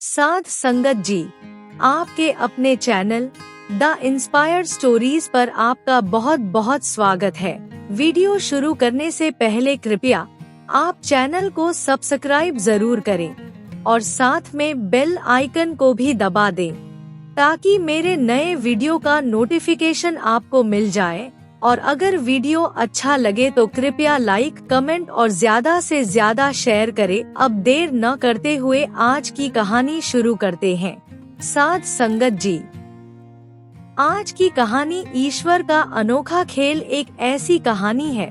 साध संगत जी, आपके अपने चैनल द इंस्पायर्ड स्टोरीज पर आपका बहुत बहुत स्वागत है। वीडियो शुरू करने से पहले कृपया आप चैनल को सब्सक्राइब जरूर करें और साथ में बेल आइकन को भी दबा दें ताकि मेरे नए वीडियो का नोटिफिकेशन आपको मिल जाए। और अगर वीडियो अच्छा लगे तो कृपया लाइक, कमेंट और ज्यादा से ज्यादा शेयर करें। अब देर न करते हुए आज की कहानी शुरू करते हैं। साध संगत जी, आज की कहानी ईश्वर का अनोखा खेल एक ऐसी कहानी है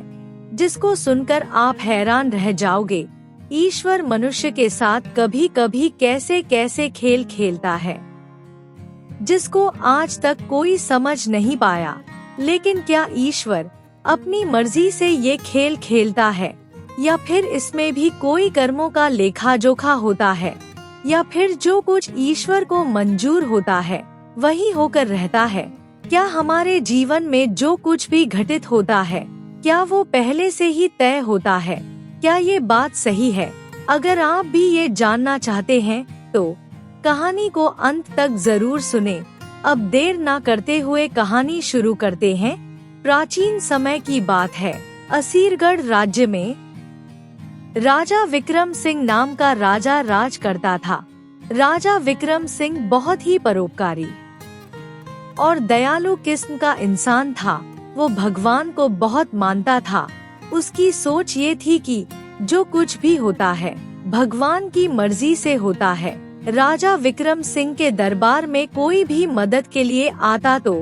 जिसको सुनकर आप हैरान रह जाओगे। ईश्वर मनुष्य के साथ कभी कभी कैसे कैसे खेल खेलता है जिसको आज तक कोई समझ नहीं पाया। लेकिन क्या ईश्वर अपनी मर्जी से ये खेल खेलता है या फिर इसमें भी कोई कर्मों का लेखा जोखा होता है, या फिर जो कुछ ईश्वर को मंजूर होता है वही होकर रहता है? क्या हमारे जीवन में जो कुछ भी घटित होता है क्या वो पहले से ही तय होता है? क्या ये बात सही है? अगर आप भी ये जानना चाहते हैं तो कहानी को अंत तक जरूर सुने। अब देर ना करते हुए कहानी शुरू करते हैं। प्राचीन समय की बात है। असीरगढ़ राज्य में राजा विक्रम सिंह नाम का राजा राज करता था। राजा विक्रम सिंह बहुत ही परोपकारी और दयालु किस्म का इंसान था। वो भगवान को बहुत मानता था। उसकी सोच ये थी कि जो कुछ भी होता है भगवान की मर्जी से होता है। राजा विक्रम सिंह के दरबार में कोई भी मदद के लिए आता तो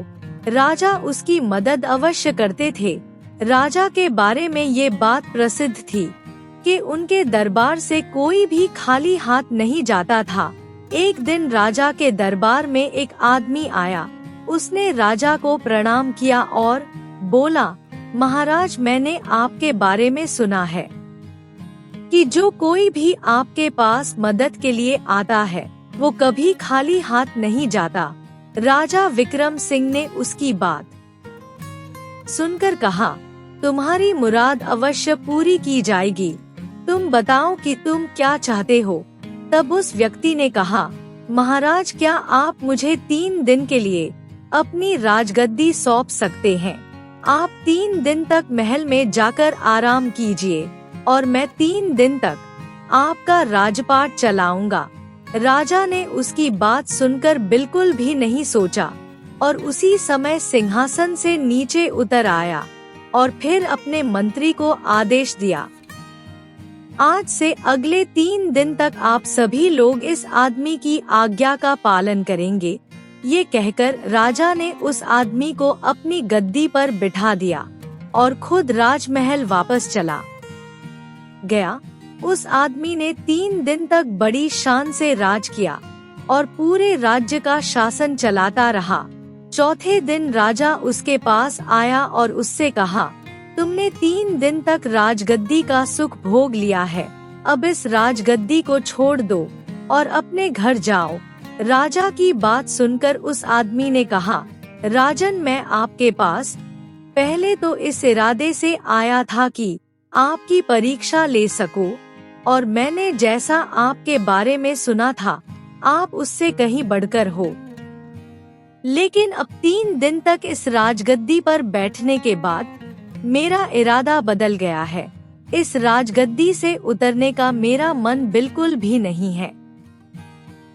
राजा उसकी मदद अवश्य करते थे। राजा के बारे में ये बात प्रसिद्ध थी कि उनके दरबार से कोई भी खाली हाथ नहीं जाता था। एक दिन राजा के दरबार में एक आदमी आया। उसने राजा को प्रणाम किया और बोला, महाराज, मैंने आपके बारे में सुना है कि जो कोई भी आपके पास मदद के लिए आता है वो कभी खाली हाथ नहीं जाता। राजा विक्रम सिंह ने उसकी बात सुनकर कहा, तुम्हारी मुराद अवश्य पूरी की जाएगी। तुम बताओ कि तुम क्या चाहते हो? तब उस व्यक्ति ने कहा, महाराज, क्या आप मुझे 3 दिन के लिए अपनी राजगद्दी सौंप सकते हैं? आप 3 दिन तक महल में जाकर आराम कीजिए और मैं 3 दिन तक आपका राजपाट चलाऊंगा। राजा ने उसकी बात सुनकर बिल्कुल भी नहीं सोचा और उसी समय सिंहासन से नीचे उतर आया और फिर अपने मंत्री को आदेश दिया, आज से अगले 3 दिन तक आप सभी लोग इस आदमी की आज्ञा का पालन करेंगे। ये कहकर राजा ने उस आदमी को अपनी गद्दी पर बिठा दिया और खुद राजमहल वापस चला गया। उस आदमी ने 3 दिन तक बड़ी शान से राज किया और पूरे राज्य का शासन चलाता रहा। चौथे दिन राजा उसके पास आया और उससे कहा, तुमने 3 दिन तक राजगद्दी का सुख भोग लिया है, अब इस राजगद्दी को छोड़ दो और अपने घर जाओ। राजा की बात सुनकर उस आदमी ने कहा, राजन, मैं आपके पास पहले तो इस इरादे से आया था कि आपकी परीक्षा ले सकूं, और मैंने जैसा आपके बारे में सुना था आप उससे कहीं बढ़कर हो। लेकिन अब 3 दिन तक इस राजगद्दी पर बैठने के बाद मेरा इरादा बदल गया है। इस राजगद्दी से उतरने का मेरा मन बिल्कुल भी नहीं है।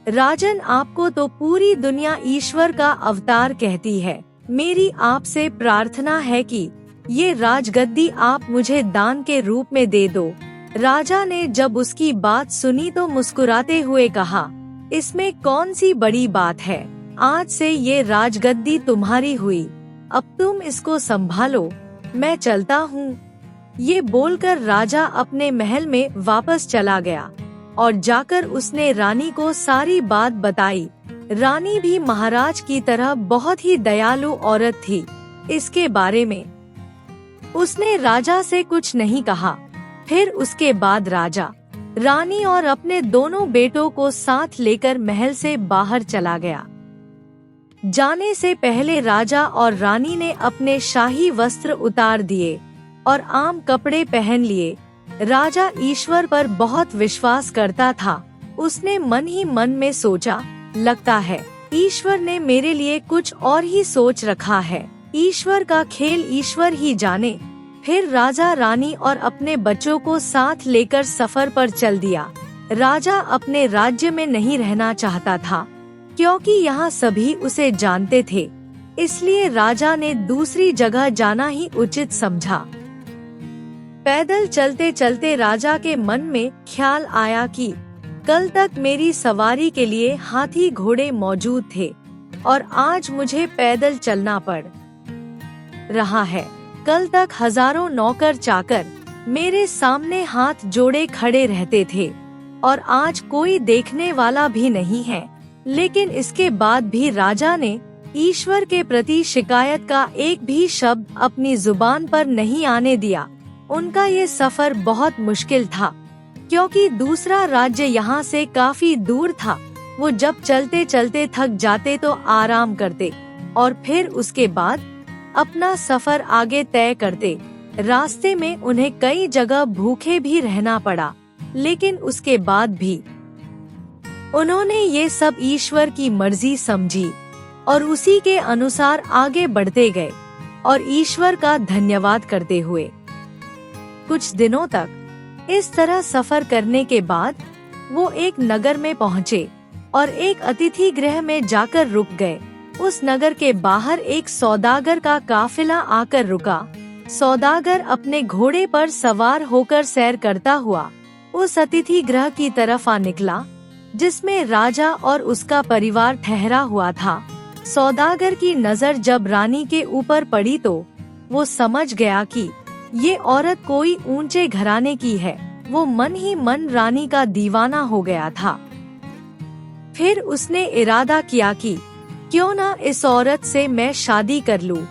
राजन, आपको तो पूरी दुनिया ईश्वर का अवतार कहती है। मेरी आपसे प्रार्थना है कि ये राजगद्दी आप मुझे दान के रूप में दे दो। राजा ने जब उसकी बात सुनी तो मुस्कुराते हुए कहा, इसमें कौन सी बड़ी बात है? आज से ये राजगद्दी तुम्हारी हुई, अब तुम इसको संभालो, मैं चलता हूँ। ये बोलकर राजा अपने महल में वापस चला गया और जाकर उसने रानी को सारी बात बताई। रानी भी महाराज की तरह बहुत ही दयालु औरत थी। इसके बारे में उसने राजा से कुछ नहीं कहा। फिर उसके बाद राजा, रानी और अपने दोनों बेटों को साथ लेकर महल से बाहर चला गया। जाने से पहले राजा और रानी ने अपने शाही वस्त्र उतार दिए और आम कपड़े पहन लिए। राजा ईश्वर पर बहुत विश्वास करता था उसने मन ही मन में सोचा, लगता है ईश्वर ने मेरे लिए कुछ और ही सोच रखा है। ईश्वर का खेल ईश्वर ही जाने। फिर राजा रानी और अपने बच्चों को साथ लेकर सफर पर चल दिया। राजा अपने राज्य में नहीं रहना चाहता था, क्योंकि यहाँ सभी उसे जानते थे। इसलिए राजा ने दूसरी जगह जाना ही उचित समझा। पैदल चलते चलते राजा के मन में ख्याल आया कि कल तक मेरी सवारी के लिए हाथी घोड़े मौजूद थे और आज मुझे पैदल चलना पड़ रहा है। कल तक हजारों नौकर चाकर मेरे सामने हाथ जोड़े खड़े रहते थे और आज कोई देखने वाला भी नहीं है। लेकिन इसके बाद भी राजा ने ईश्वर के प्रति शिकायत का एक भी शब्द अपनी जुबान पर नहीं आने दिया। उनका ये सफर बहुत मुश्किल था, क्योंकि दूसरा राज्य यहाँ से काफी दूर था। वो जब चलते चलते थक जाते तो आराम करते और फिर उसके बाद अपना सफर आगे तय करते। रास्ते में उन्हें कई जगह भूखे भी रहना पड़ा, लेकिन उसके बाद भी उन्होंने ये सब ईश्वर की मर्जी समझी और उसी के अनुसार आगे बढ़ते गए और ईश्वर का धन्यवाद करते हुए। कुछ दिनों तक इस तरह सफर करने के बाद वो एक नगर में पहुँचे और एक अतिथि गृह में जाकर रुक गए। उस नगर के बाहर एक सौदागर का काफिला आकर रुका। सौदागर अपने घोड़े पर सवार होकर सैर करता हुआ उस अतिथि गृह की तरफ आ निकला, जिसमें राजा और उसका परिवार ठहरा हुआ था। सौदागर की नजर जब रानी के ऊपर पड़ी तो वो समझ गया कि ये औरत कोई ऊंचे घराने की है। वो मन ही मन रानी का दीवाना हो गया था। फिर उसने इरादा किया कि क्यों ना इस औरत से मैं शादी कर लूं।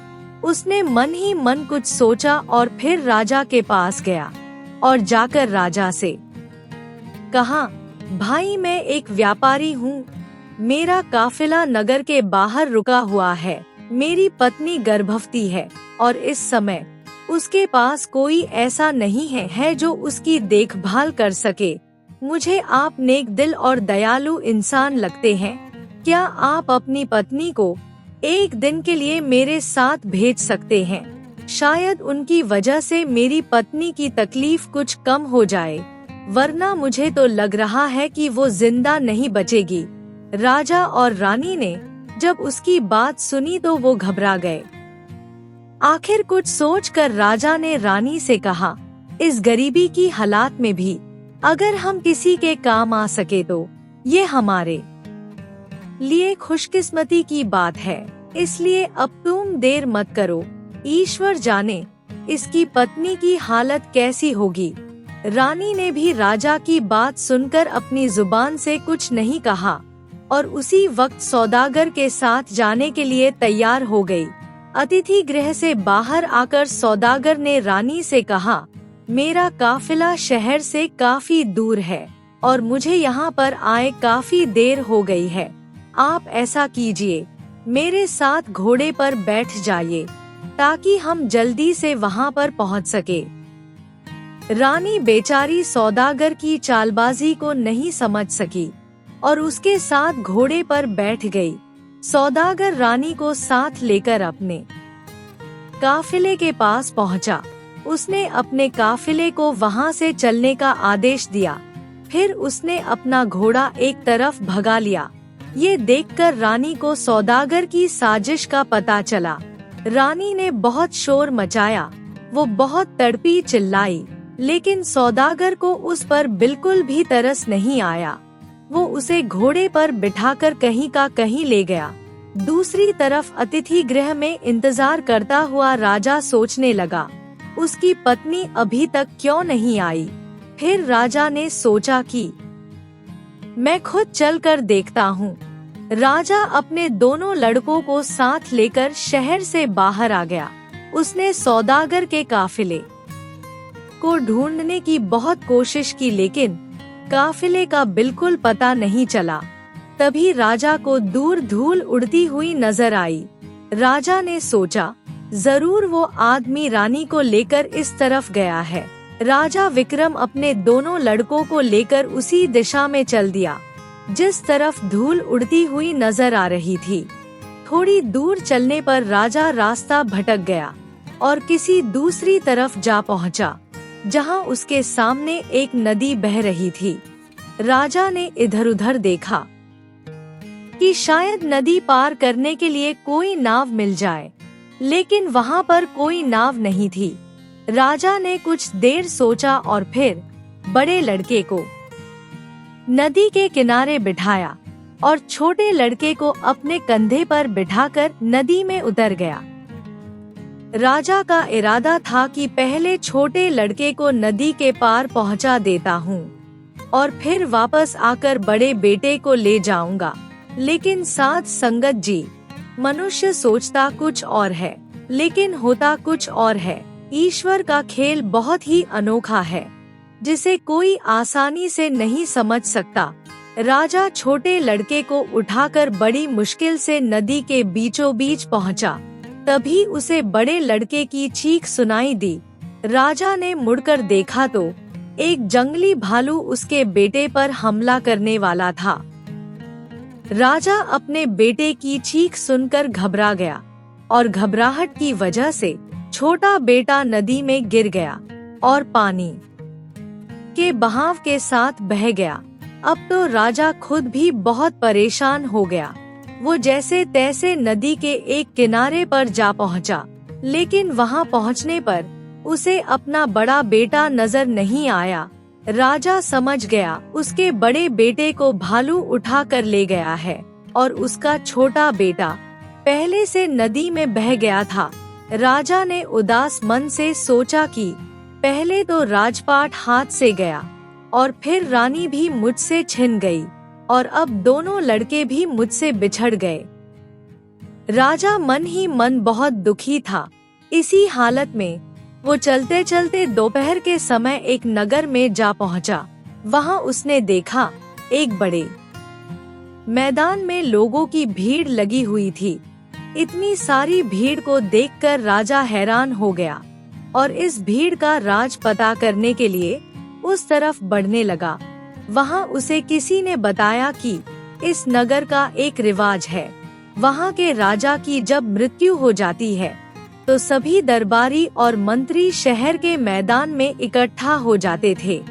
उसने मन ही मन कुछ सोचा और फिर राजा के पास गया और जाकर राजा से कहा, भाई मैं एक व्यापारी हूँ। मेरा काफिला नगर के बाहर रुका हुआ है। मेरी पत्नी गर्भवती है और इस समय उसके पास कोई ऐसा नहीं है जो उसकी देखभाल कर सके। मुझे आप नेक दिल और दयालु इंसान लगते हैं। क्या आप अपनी पत्नी को एक दिन के लिए मेरे साथ भेज सकते हैं? शायद उनकी वजह से मेरी पत्नी की तकलीफ कुछ कम हो जाए, वरना मुझे तो लग रहा है कि वो जिंदा नहीं बचेगी। राजा और रानी ने जब उसकी बात सुनी तो वो घबरा गए। आखिर कुछ सोचकर राजा ने रानी से कहा, इस गरीबी की हालात में भी अगर हम किसी के काम आ सके तो ये हमारे लिए खुशकिस्मती की बात है। इसलिए अब तुम देर मत करो। ईश्वर जाने इसकी पत्नी की हालत कैसी होगी। रानी ने भी राजा की बात सुनकर अपनी जुबान से कुछ नहीं कहा और उसी वक्त सौदागर के साथ जाने के लिए तैयार हो गई। अतिथि गृह से बाहर आकर सौदागर ने रानी से कहा, मेरा काफिला शहर से काफी दूर है और मुझे यहाँ पर आए काफी देर हो गई है। आप ऐसा कीजिए, मेरे साथ घोड़े पर बैठ जाइए ताकि हम जल्दी से वहाँ पर पहुँच सके। रानी बेचारी सौदागर की चालबाजी को नहीं समझ सकी और उसके साथ घोड़े पर बैठ गई। सौदागर रानी को साथ लेकर अपने काफिले के पास पहुंचा। उसने अपने काफिले को वहां से चलने का आदेश दिया। फिर उसने अपना घोड़ा एक तरफ भगा लिया। ये देखकर रानी को सौदागर की साजिश का पता चला। रानी ने बहुत शोर मचाया। वो बहुत तड़पी चिल्लाई, लेकिन सौदागर को उस पर बिल्कुल भी तरस नहीं आया। वो उसे घोड़े पर बिठाकर कहीं का कहीं ले गया। दूसरी तरफ अतिथि गृह में इंतजार करता हुआ राजा सोचने लगा, उसकी पत्नी अभी तक क्यों नहीं आई। फिर राजा ने सोचा कि मैं खुद चलकर देखता हूँ। राजा अपने दोनों लड़कों को साथ लेकर शहर से बाहर आ गया। उसने सौदागर के काफिले को ढूंढने की बहुत कोशिश की, लेकिन काफिले का बिल्कुल पता नहीं चला। तभी राजा को दूर धूल उड़ती हुई नजर आई। राजा ने सोचा, जरूर वो आदमी रानी को लेकर इस तरफ गया है। राजा विक्रम अपने दोनों लड़कों को लेकर उसी दिशा में चल दिया जिस तरफ धूल उड़ती हुई नजर आ रही थी। थोड़ी दूर चलने पर राजा रास्ता भटक गया और किसी दूसरी तरफ जा पहुंचा, जहां उसके सामने एक नदी बह रही थी। राजा ने इधर उधर देखा कि शायद नदी पार करने के लिए कोई नाव मिल जाए, लेकिन वहां पर कोई नाव नहीं थी। राजा ने कुछ देर सोचा और फिर बड़े लड़के को नदी के किनारे बिठाया और छोटे लड़के को अपने कंधे पर बिठाकर नदी में उतर गया। राजा का इरादा था कि पहले छोटे लड़के को नदी के पार पहुंचा देता हूँ और फिर वापस आकर बड़े बेटे को ले जाऊंगा, लेकिन साथ संगत जी, मनुष्य सोचता कुछ और है लेकिन होता कुछ और है। ईश्वर का खेल बहुत ही अनोखा है जिसे कोई आसानी से नहीं समझ सकता। राजा छोटे लड़के को उठाकर बड़ी मुश्किल से नदी के बीचों बीच पहुंचा। तभी उसे बड़े लड़के की चीख सुनाई दी। राजा ने मुड़कर देखा तो एक जंगली भालू उसके बेटे पर हमला करने वाला था। राजा अपने बेटे की चीख सुनकर घबरा गया और घबराहट की वजह से छोटा बेटा नदी में गिर गया और पानी के बहाव के साथ बह गया। अब तो राजा खुद भी बहुत परेशान हो गया। वो जैसे तैसे नदी के एक किनारे पर जा पहुंचा, लेकिन वहां पहुंचने पर उसे अपना बड़ा बेटा नजर नहीं आया। राजा समझ गया उसके बड़े बेटे को भालू उठा कर ले गया है और उसका छोटा बेटा पहले से नदी में बह गया था। राजा ने उदास मन से सोचा कि पहले तो राजपाट हाथ से गया और फिर रानी भी मुझसे छिन गई और अब दोनों लड़के भी मुझसे बिछड़ गए। राजा मन ही मन बहुत दुखी था। इसी हालत में वो चलते चलते दोपहर के समय एक नगर में जा पहुंचा। वहां उसने देखा एक बड़े मैदान में लोगों की भीड़ लगी हुई थी। इतनी सारी भीड़ को देखकर राजा हैरान हो गया और इस भीड़ का राज पता करने के लिए उस तरफ बढ़ने लगा। वहां उसे किसी ने बताया कि इस नगर का एक रिवाज है। वहां के राजा की जब मृत्यु हो जाती है तो सभी दरबारी और मंत्री शहर के मैदान में इकट्ठा हो जाते थे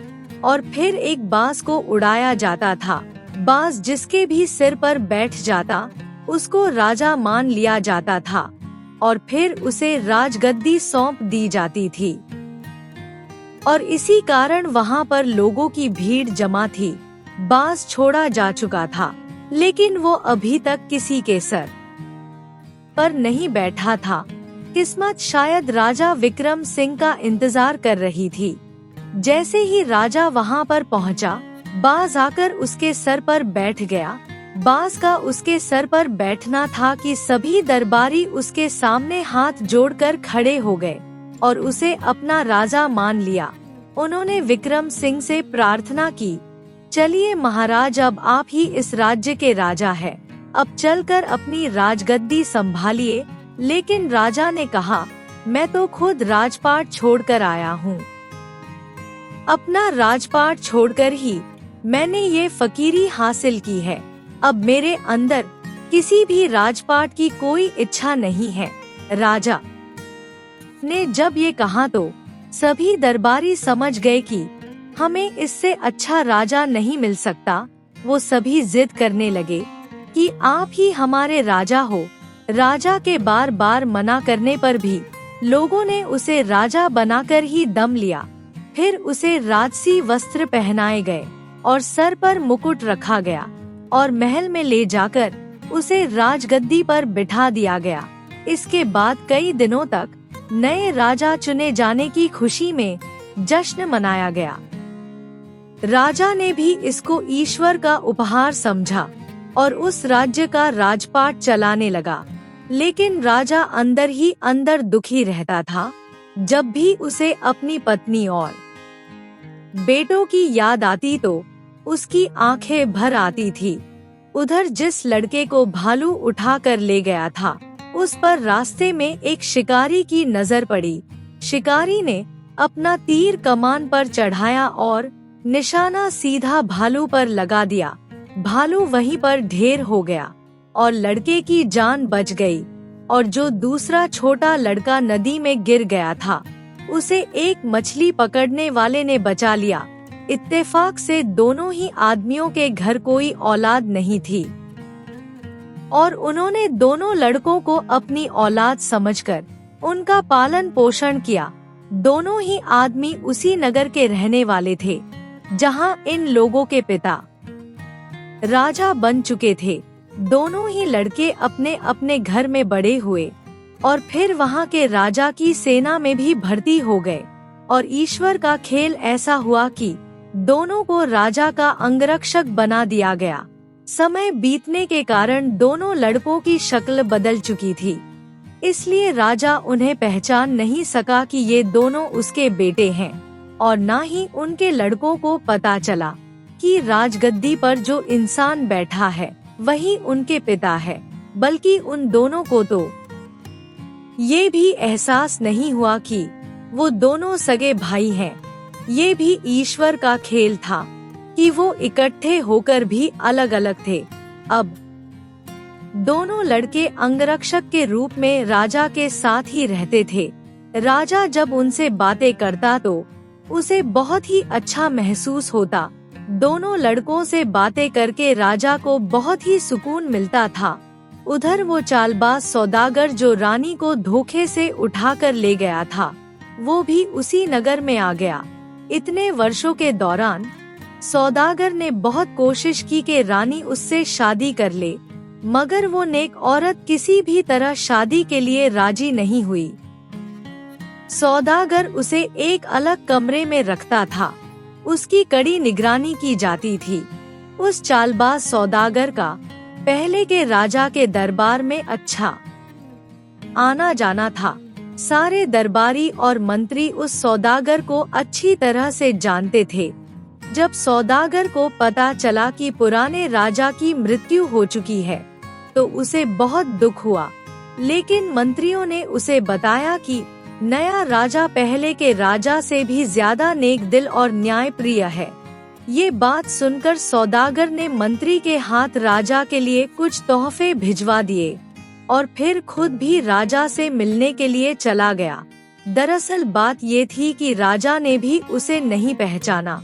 और फिर एक बाज को उड़ाया जाता था। बाज जिसके भी सिर पर बैठ जाता उसको राजा मान लिया जाता था और फिर उसे राजगद्दी सौंप दी जाती थी। और इसी कारण वहां पर लोगों की भीड़ जमा थी। बाज छोड़ा जा चुका था, लेकिन वो अभी तक किसी के सर पर नहीं बैठा था। किस्मत शायद राजा विक्रम सिंह का इंतजार कर रही थी। जैसे ही राजा वहां पर पहुंचा, बाज आकर उसके सर पर बैठ गया। बाज का उसके सर पर बैठना था कि सभी दरबारी उसके सामने हाथ जोड़कर खड़े हो गए और उसे अपना राजा मान लिया। उन्होंने विक्रम सिंह से प्रार्थना की, चलिए महाराज, अब आप ही इस राज्य के राजा हैं। अब चलकर अपनी राजगद्दी संभालिए। लेकिन राजा ने कहा, मैं तो खुद राजपाट छोड़कर आया हूँ। अपना राजपाट छोड़कर ही मैंने ये फकीरी हासिल की है। अब मेरे अंदर किसी भी राजपाट की कोई इच्छा नहीं है। राजा ने जब ये कहा तो सभी दरबारी समझ गए कि हमें इससे अच्छा राजा नहीं मिल सकता। वो सभी जिद करने लगे कि आप ही हमारे राजा हो। राजा के बार बार मना करने पर भी लोगों ने उसे राजा बनाकर ही दम लिया। फिर उसे राजसी वस्त्र पहनाए गए और सर पर मुकुट रखा गया और महल में ले जाकर उसे राजगद्दी पर बिठा दिया गया। इसके बाद कई दिनों तक नए राजा चुने जाने की खुशी में जश्न मनाया गया। राजा ने भी इसको ईश्वर का उपहार समझा और उस राज्य का राजपाट चलाने लगा। लेकिन राजा अंदर ही अंदर दुखी रहता था। जब भी उसे अपनी पत्नी और बेटों की याद आती तो उसकी आंखें भर आती थी। उधर जिस लड़के को भालू उठा कर ले गया था, उस पर रास्ते में एक शिकारी की नजर पड़ी। शिकारी ने अपना तीर कमान पर चढ़ाया और निशाना सीधा भालू पर लगा दिया। भालू वहीं पर ढेर हो गया और लड़के की जान बच गई, और जो दूसरा छोटा लड़का नदी में गिर गया था उसे एक मछली पकड़ने वाले ने बचा लिया। इत्तेफाक से दोनों ही आदमियों के घर कोई औलाद नहीं थी और उन्होंने दोनों लड़कों को अपनी औलाद समझकर उनका पालन पोषण किया। दोनों ही आदमी उसी नगर के रहने वाले थे जहां इन लोगों के पिता राजा बन चुके थे। दोनों ही लड़के अपने अपने घर में बड़े हुए और फिर वहां के राजा की सेना में भी भर्ती हो गए, और ईश्वर का खेल ऐसा हुआ कि दोनों को राजा का अंगरक्षक बना दिया गया। समय बीतने के कारण दोनों लड़कों की शक्ल बदल चुकी थी, इसलिए राजा उन्हें पहचान नहीं सका कि ये दोनों उसके बेटे हैं, और न ही उनके लड़कों को पता चला कि राजगद्दी पर जो इंसान बैठा है वही उनके पिता है। बल्कि उन दोनों को तो ये भी एहसास नहीं हुआ कि वो दोनों सगे भाई हैं। ये भी ईश्वर का खेल था कि वो इकट्ठे होकर भी अलग अलग थे। अब दोनों लड़के अंगरक्षक के रूप में राजा के साथ ही रहते थे। राजा जब उनसे बातें करता तो उसे बहुत ही अच्छा महसूस होता। दोनों लड़कों से बातें करके राजा को बहुत ही सुकून मिलता था। उधर वो चालबाज सौदागर जो रानी को धोखे से उठाकर ले गया था, वो भी उसी नगर में आ गया। इतने वर्षों के दौरान सौदागर ने बहुत कोशिश की कि रानी उससे शादी कर ले, मगर वो नेक औरत किसी भी तरह शादी के लिए राजी नहीं हुई। सौदागर उसे एक अलग कमरे में रखता था, उसकी कड़ी निगरानी की जाती थी। उस चालबाज सौदागर का पहले के राजा के दरबार में अच्छा आना जाना था। सारे दरबारी और मंत्री उस सौदागर को अच्छी तरह से जानते थे। जब सौदागर को पता चला कि पुराने राजा की मृत्यु हो चुकी है तो उसे बहुत दुख हुआ, लेकिन मंत्रियों ने उसे बताया कि नया राजा पहले के राजा से भी ज्यादा नेक दिल और न्यायप्रिय है। ये बात सुनकर सौदागर ने मंत्री के हाथ राजा के लिए कुछ तोहफे भिजवा दिए और फिर खुद भी राजा से मिलने के लिए चला गया। दरअसल बात ये थी कि राजा ने भी उसे नहीं पहचाना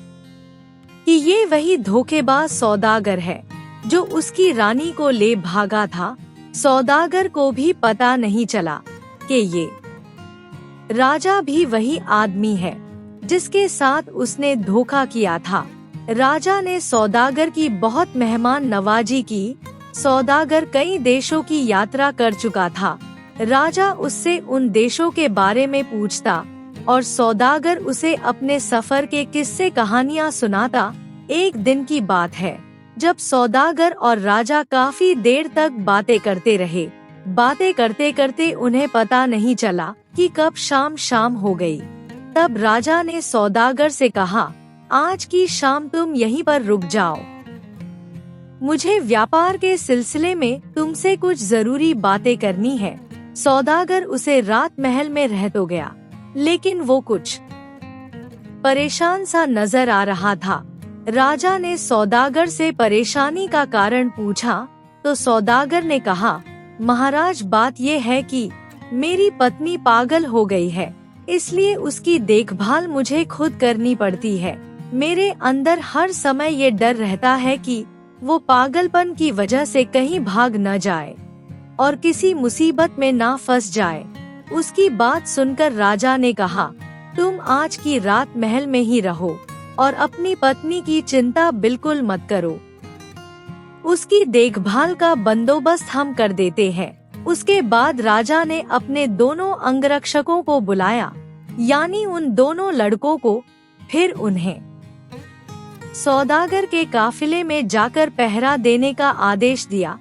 कि ये वही धोखेबाज सौदागर है जो उसकी रानी को ले भागा था। सौदागर को भी पता नहीं चला कि ये राजा भी वही आदमी है जिसके साथ उसने धोखा किया था। राजा ने सौदागर की बहुत मेहमान नवाजी की। सौदागर कई देशों की यात्रा कर चुका था। राजा उससे उन देशों के बारे में पूछता और सौदागर उसे अपने सफर के किस्से कहानियां सुनाता। एक दिन की बात है जब सौदागर और राजा काफी देर तक बातें करते रहे। बातें करते करते उन्हें पता नहीं चला कि कब शाम हो गई। तब राजा ने सौदागर से कहा, आज की शाम तुम यहीं पर रुक जाओ, मुझे व्यापार के सिलसिले में तुमसे कुछ जरूरी बातें करनी है। सौदागर उसे रात महल में रह तो गया, लेकिन वो कुछ परेशान सा नजर आ रहा था। राजा ने सौदागर से परेशानी का कारण पूछा तो सौदागर ने कहा, महाराज बात ये है कि मेरी पत्नी पागल हो गई है, इसलिए उसकी देखभाल मुझे खुद करनी पड़ती है। मेरे अंदर हर समय ये डर रहता है कि वो पागलपन की वजह से कहीं भाग न जाए और किसी मुसीबत में ना फंस जाए। उसकी बात सुनकर राजा ने कहा, तुम आज की रात महल में ही रहो और अपनी पत्नी की चिंता बिल्कुल मत करो। उसकी देखभाल का बंदोबस्त हम कर देते हैं। उसके बाद राजा ने अपने दोनों अंगरक्षकों को बुलाया, यानी उन दोनों लड़कों को। फिर उन्हें सौदागर के काफिले में जाकर पहरा देने का आदेश दिया,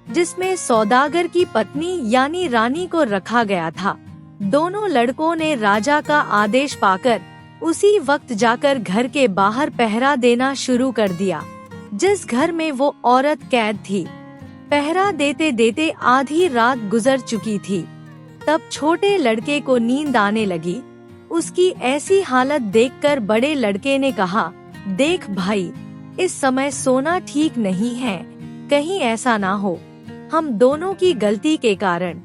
जिसमें सौदागर की पत्नी यानी रानी को रखा गया था। दोनों लड़कों ने राजा का आदेश पाकर उसी वक्त जाकर घर के बाहर पहरा देना शुरू कर दिया, जिस घर में वो औरत कैद थी। पहरा देते देते आधी रात गुजर चुकी थी। तब छोटे लड़के को नींद आने लगी। उसकी ऐसी हालत देखकर बड़े लड़के ने कहा, देख भाई, इस समय सोना ठीक नहीं है, कहीं ऐसा ना हो हम दोनों की गलती के कारण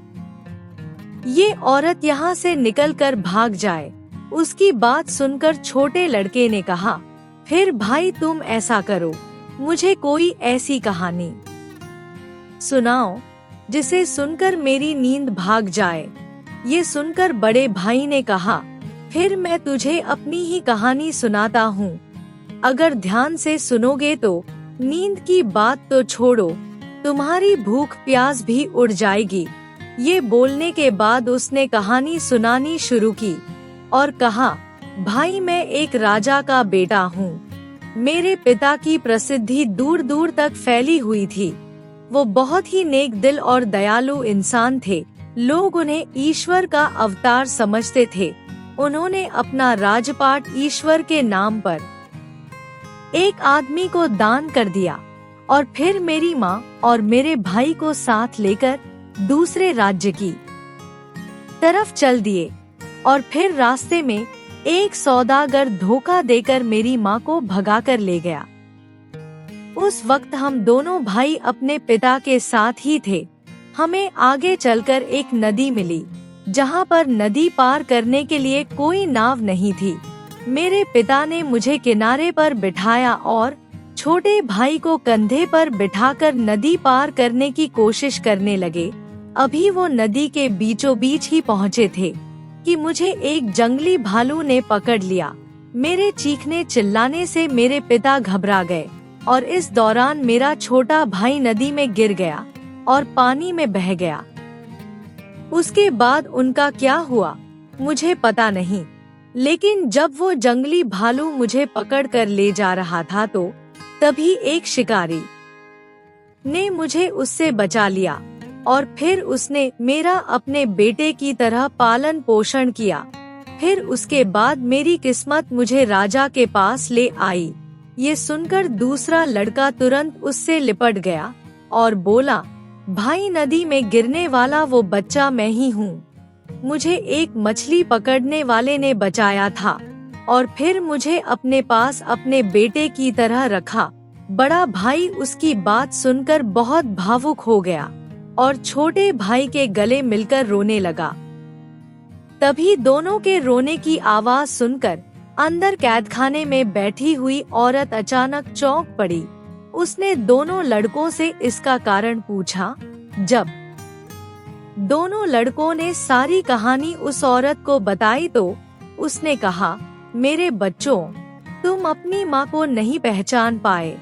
ये औरत यहाँ से निकलकर भाग जाए। उसकी बात सुनकर छोटे लड़के ने कहा, फिर भाई तुम ऐसा करो, मुझे कोई ऐसी कहानी सुनाओ जिसे सुनकर मेरी नींद भाग जाए। ये सुनकर बड़े भाई ने कहा, फिर मैं तुझे अपनी ही कहानी सुनाता हूँ। अगर ध्यान से सुनोगे तो नींद की बात तो छोड़ो, तुम्हारी भूख प्यास भी उड़ जाएगी। ये बोलने के बाद उसने कहानी सुनानी शुरू की और कहा, भाई मैं एक राजा का बेटा हूँ। मेरे पिता की प्रसिद्धि दूर दूर तक फैली हुई थी। वो बहुत ही नेक दिल और दयालु इंसान थे। लोग उन्हें ईश्वर का अवतार समझते थे। उन्होंने अपना राजपाट ईश्वर के नाम पर एक आदमी को दान कर दिया और फिर मेरी माँ और मेरे भाई को साथ लेकर दूसरे राज्य की तरफ चल दिए। और फिर रास्ते में एक सौदागर धोखा देकर मेरी माँ को भगा कर ले गया। उस वक्त हम दोनों भाई अपने पिता के साथ ही थे। हमें आगे चलकर एक नदी मिली, जहाँ पर नदी पार करने के लिए कोई नाव नहीं थी। मेरे पिता ने मुझे किनारे पर बिठाया और छोटे भाई को कंधे पर बिठाकर नदी पार करने की कोशिश करने लगे। अभी वो नदी के बीचों बीच ही पहुँचे थे कि मुझे एक जंगली भालू ने पकड़ लिया। मेरे चीखने चिल्लाने से मेरे पिता घबरा गए और इस दौरान मेरा छोटा भाई नदी में गिर गया और पानी में बह गया। उसके बाद उनका क्या हुआ मुझे पता नहीं, लेकिन जब वो जंगली भालू मुझे पकड़कर ले जा रहा था तो तभी एक शिकारी ने मुझे उससे बचा लिया और फिर उसने मेरा अपने बेटे की तरह पालन पोषण किया। फिर उसके बाद मेरी किस्मत मुझे राजा के पास ले आई। ये सुनकर दूसरा लड़का तुरंत उससे लिपट गया और बोला, भाई नदी में गिरने वाला वो बच्चा मैं ही हूँ। मुझे एक मछली पकड़ने वाले ने बचाया था और फिर मुझे अपने पास अपने बेटे की तरह रखा। बड़ा भाई उसकी बात सुनकर बहुत भावुक हो गया और छोटे भाई के गले मिलकर रोने लगा। तभी दोनों के रोने की आवाज सुनकर अंदर कैदखाने में बैठी हुई औरत अचानक चौंक पड़ी। उसने दोनों लड़कों से इसका कारण पूछा। जब दोनों लड़कों ने सारी कहानी उस औरत को बताई तो उसने कहा, मेरे बच्चों, तुम अपनी माँ को नहीं पहचान पाए,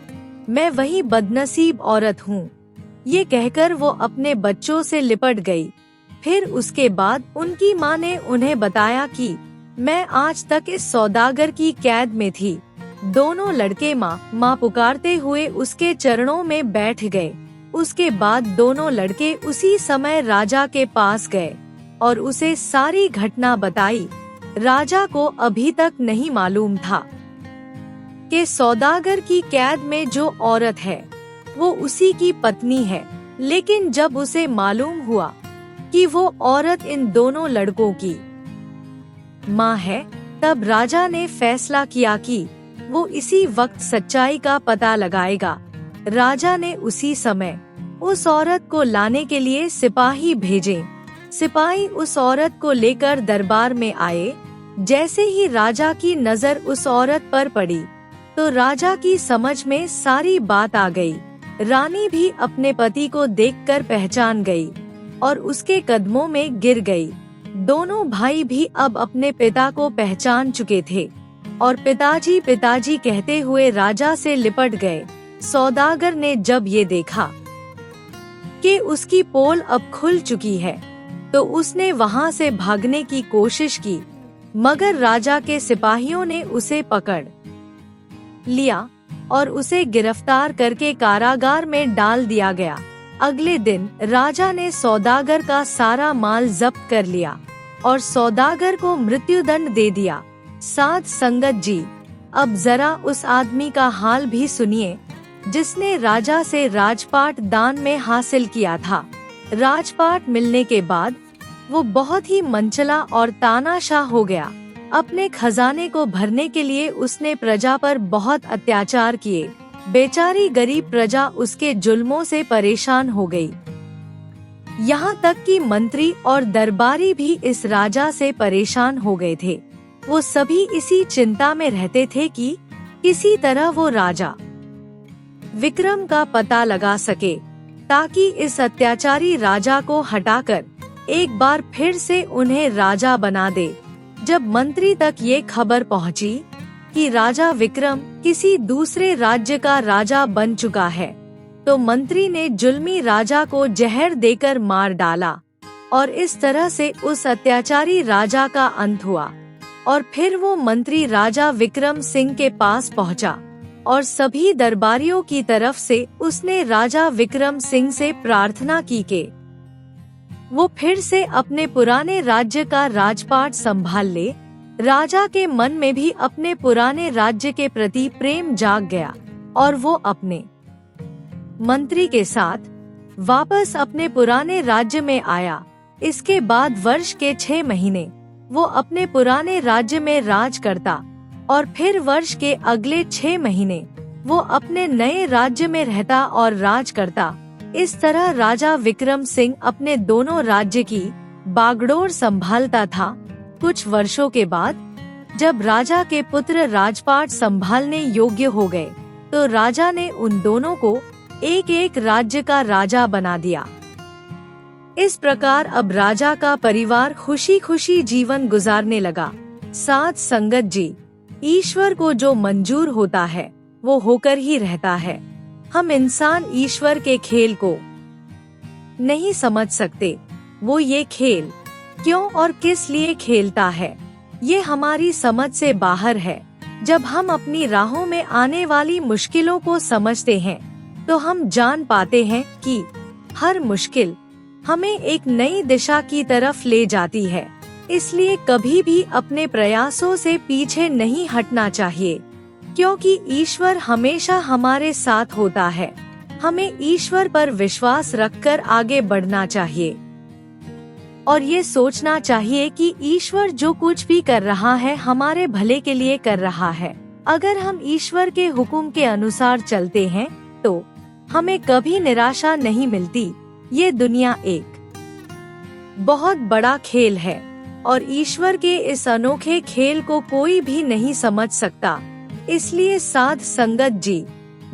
मैं वही बदनसीब औरत हूँ। ये कहकर वो अपने बच्चों से लिपट गई। फिर उसके बाद उनकी माँ ने उन्हें बताया कि मैं आज तक इस सौदागर की कैद में थी। दोनों लड़के माँ पुकारते हुए उसके चरणों में बैठ गए। उसके बाद दोनों लड़के उसी समय राजा के पास गए और उसे सारी घटना बताई। राजा को अभी तक नहीं मालूम था कि सौदागर की कैद में जो औरत है वो उसी की पत्नी है, लेकिन जब उसे मालूम हुआ कि वो औरत इन दोनों लड़कों की माँ है, तब राजा ने फैसला किया कि वो इसी वक्त सच्चाई का पता लगाएगा। राजा ने उसी समय उस औरत को लाने के लिए सिपाही भेजे। सिपाही उस औरत को लेकर दरबार में आए। जैसे ही राजा की नजर उस औरत पर पड़ी तो राजा की समझ में सारी बात आ गई। रानी भी अपने पति को देखकर पहचान गई और उसके कदमों में गिर गई। दोनों भाई भी अब अपने पिता को पहचान चुके थे और पिताजी पिताजी कहते हुए राजा से लिपट गए। सौदागर ने जब ये देखा कि उसकी पोल अब खुल चुकी है तो उसने वहाँ से भागने की कोशिश की, मगर राजा के सिपाहियों ने उसे पकड़ लिया और उसे गिरफ्तार करके कारागार में डाल दिया गया। अगले दिन राजा ने सौदागर का सारा माल जब्त कर लिया और सौदागर को मृत्युदंड दे दिया। साध संगत जी, अब जरा उस आदमी का हाल भी सुनिए जिसने राजा से राजपाट दान में हासिल किया था। राजपाट मिलने के बाद वो बहुत ही मनचला और तानाशाह हो गया। अपने खजाने को भरने के लिए उसने प्रजा पर बहुत अत्याचार किए। बेचारी गरीब प्रजा उसके जुल्मों से परेशान हो गई। यहाँ तक कि मंत्री और दरबारी भी इस राजा से परेशान हो गए थे। वो सभी इसी चिंता में रहते थे कि किसी तरह वो राजा विक्रम का पता लगा सके, ताकि इस अत्याचारी राजा को हटाकर एक बार फिर से उन्हें राजा बना दे। जब मंत्री तक ये खबर पहुंची कि राजा विक्रम किसी दूसरे राज्य का राजा बन चुका है, तो मंत्री ने जुल्मी राजा को जहर देकर मार डाला और इस तरह से उस अत्याचारी राजा का अंत हुआ। और फिर वो मंत्री राजा विक्रम सिंह के पास पहुंचा और सभी दरबारियों की तरफ से उसने राजा विक्रम सिंह से प्रार्थना की कि वो फिर से अपने पुराने राज्य का राजपाट संभाल ले। राजा के मन में भी अपने पुराने राज्य के प्रति प्रेम जाग गया और वो अपने मंत्री के साथ वापस अपने पुराने राज्य में आया। इसके बाद वर्ष के 6 महीने वो अपने पुराने राज्य में राज करता और फिर वर्ष के अगले 6 महीने वो अपने नए राज्य में रहता और राज करता। इस तरह राजा विक्रम सिंह अपने दोनों राज्य की बागडोर संभालता था। कुछ वर्षों के बाद जब राजा के पुत्र राजपाट संभालने योग्य हो गए, तो राजा ने उन दोनों को एक एक राज्य का राजा बना दिया। इस प्रकार अब राजा का परिवार खुशी खुशी जीवन गुजारने लगा। साथ संगत जी, ईश्वर को जो मंजूर होता है वो होकर ही रहता है। हम इंसान ईश्वर के खेल को नहीं समझ सकते। वो ये खेल क्यों और किस लिए खेलता है, ये हमारी समझ से बाहर है। जब हम अपनी राहों में आने वाली मुश्किलों को समझते हैं, तो हम जान पाते हैं कि हर मुश्किल हमें एक नई दिशा की तरफ ले जाती है। इसलिए कभी भी अपने प्रयासों से पीछे नहीं हटना चाहिए, क्योंकि ईश्वर हमेशा हमारे साथ होता है। हमें ईश्वर पर विश्वास रखकर आगे बढ़ना चाहिए और ये सोचना चाहिए कि ईश्वर जो कुछ भी कर रहा है हमारे भले के लिए कर रहा है। अगर हम ईश्वर के हुक्म के अनुसार चलते हैं तो हमें कभी निराशा नहीं मिलती। ये दुनिया एक बहुत बड़ा खेल है और ईश्वर के इस अनोखे खेल को कोई भी नहीं समझ सकता। इसलिए साध संगत जी,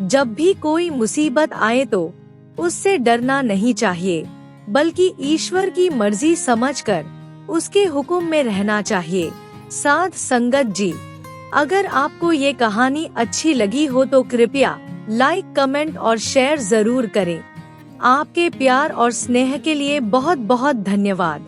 जब भी कोई मुसीबत आए तो उससे डरना नहीं चाहिए, बल्कि ईश्वर की मर्जी समझकर उसके हुक्म में रहना चाहिए। साध संगत जी, अगर आपको ये कहानी अच्छी लगी हो तो कृपया लाइक, कमेंट और शेयर जरूर करें। आपके प्यार और स्नेह के लिए बहुत बहुत धन्यवाद।